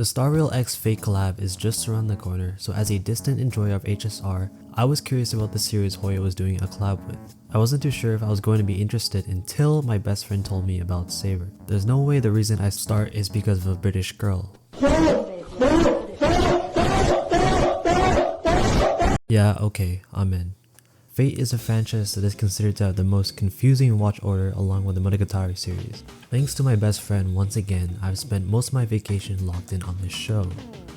The Star Rail X Fate collab is just around the corner, so as a distant enjoyer of HSR, I was curious about the series Hoya was doing a collab with. I wasn't too sure if I was going to be interested until my best friend told me about Saber. There's no way the reason I start is because of a British girl. Yeah, okay, I'm in. Fate is a franchise that is considered to have the most confusing watch order along with the Monogatari series. Thanks to my best friend, once again, I've spent most of my vacation locked in on this show.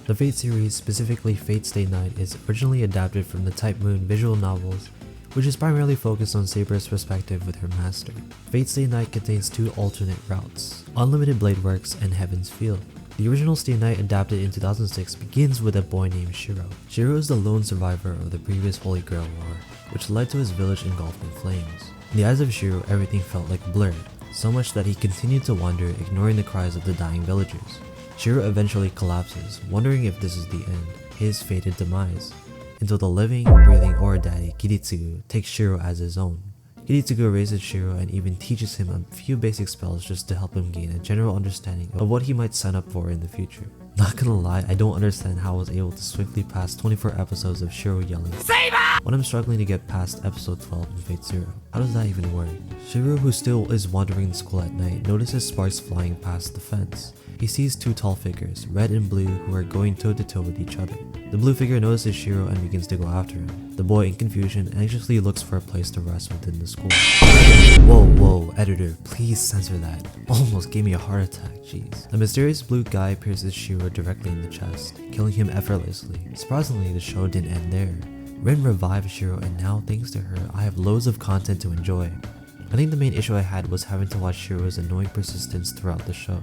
The Fate series, specifically Fate Stay Night, is originally adapted from the Type Moon visual novels, which is primarily focused on Saber's perspective with her master. Fate Stay Night contains two alternate routes, Unlimited Blade Works and Heaven's Field. The original Stay Night, adapted in 2006, begins with a boy named Shiro. Shiro is the lone survivor of the previous Holy Grail War, which led to his village engulfed in flames. In the eyes of Shiro, everything felt like blur, so much that he continued to wander, ignoring the cries of the dying villagers. Shiro eventually collapses, wondering if this is the end, his fated demise, until the living, breathing Aura Daddy, Kiritsugu, takes Shiro as his own. Kiritsugu raises Shiro and even teaches him a few basic spells just to help him gain a general understanding of what he might sign up for in the future. Not gonna lie, I don't understand how I was able to swiftly pass 24 episodes of Shiro yelling "Saber!" when I'm struggling to get past episode 12 in Fate Zero. How does that even work? Shiro, who still is wandering the school at night, notices sparks flying past the fence. He sees two tall figures, red and blue, who are going toe to toe with each other. The blue figure notices Shiro and begins to go after him. The boy, in confusion, anxiously looks for a place to rest within the school. Whoa, editor, please censor that. Almost gave me a heart attack, jeez. The mysterious blue guy pierces Shiro directly in the chest, killing him effortlessly. Surprisingly, the show didn't end there. Rin revives Shiro, and now, thanks to her, I have loads of content to enjoy. I think the main issue I had was having to watch Shiro's annoying persistence throughout the show.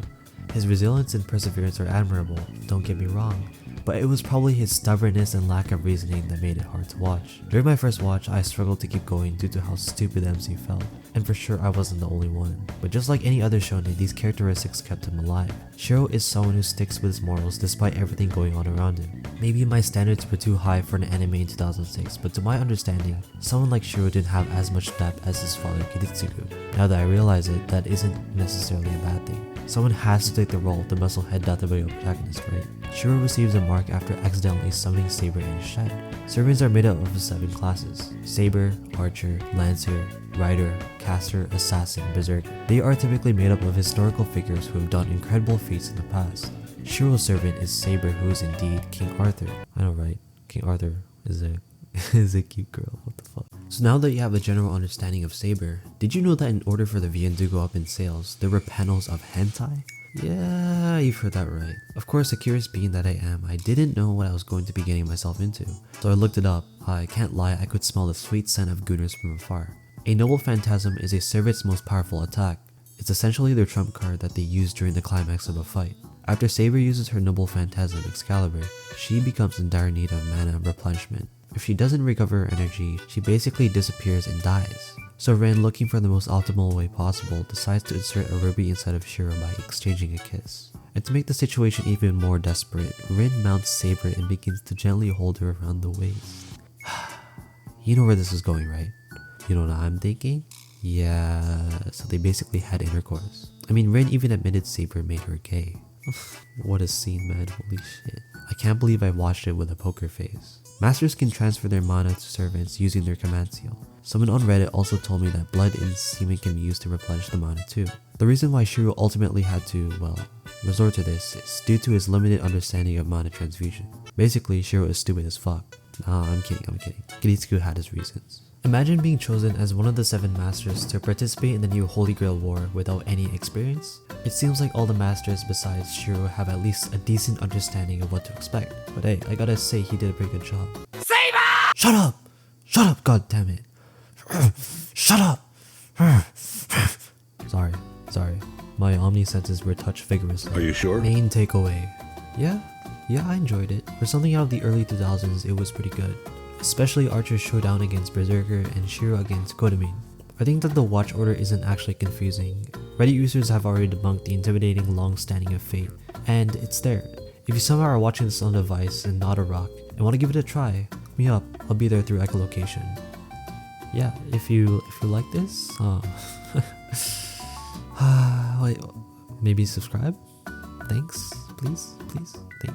His resilience and perseverance are admirable, don't get me wrong, but it was probably his stubbornness and lack of reasoning that made it hard to watch. During my first watch, I struggled to keep going due to how stupid the MC felt, and for sure I wasn't the only one. But just like any other shonen, these characteristics kept him alive. Shiro is someone who sticks with his morals despite everything going on around him. Maybe my standards were too high for an anime in 2006, but to my understanding, someone like Shiro didn't have as much depth as his father Kiritsugu. Now that I realize it, that isn't necessarily a bad thing. Someone has to take the role of the musclehead Databrio protagonist, right? Shiro receives a mark after accidentally summoning Saber in his shed. Servants are made up of 7 classes: Saber, Archer, Lancer, Rider, Caster, Assassin, Berserker. They are typically made up of historical figures who have done incredible feats in the past. Shiro's servant is Saber, who is indeed King Arthur. I know, right? King Arthur is a cute girl, what the fuck. So now that you have a general understanding of Saber, did you know that in order for the VN to go up in sales, there were panels of hentai? Yeah, you've heard that right. Of course, a curious being that I am, I didn't know what I was going to be getting myself into. So I looked it up. I can't lie, I could smell the sweet scent of gooners from afar. A Noble Phantasm is a servant's most powerful attack. It's essentially their trump card that they use during the climax of a fight. After Saber uses her Noble Phantasm, Excalibur, she becomes in dire need of mana replenishment. If she doesn't recover her energy, she basically disappears and dies. So Ren, looking for the most optimal way possible, decides to insert a ruby inside of Shiro by exchanging a kiss. And to make the situation even more desperate, Rin mounts Saber and begins to gently hold her around the waist. You know where this is going, right? You know what I'm thinking? Yeah, so they basically had intercourse. I mean, Rin even admitted Saber made her gay. What a scene, man, holy shit. I can't believe I watched it with a poker face. Masters can transfer their mana to servants using their command seal. Someone on Reddit also told me that blood and semen can be used to replenish the mana too. The reason why Shiro ultimately had to, well, resort to this is due to his limited understanding of mana transfusion. Basically, Shiro is stupid as fuck. Nah, I'm kidding. Kiritsugu had his reasons. Imagine being chosen as one of the 7 masters to participate in the new Holy Grail War without any experience. It seems like all the masters besides Shiro have at least a decent understanding of what to expect. But hey, I gotta say he did a pretty good job. Saber! Shut up! Shut up, god damn it. Shut up! Sorry. My omni senses were touched vigorously. Are you sure? Main takeaway. Yeah, I enjoyed it. For something out of the early 2000s, it was pretty good. Especially Archer's showdown against Berserker and Shiro against Kodamin. I think that the watch order isn't actually confusing. Reddit users have already debunked the intimidating long-standing of Fate, and it's there. If you somehow are watching this on a device and not a rock, and want to give it a try, hit me up. I'll be there through echolocation. Yeah, if you like this, wait, maybe subscribe? Thanks, please. please? Thank you.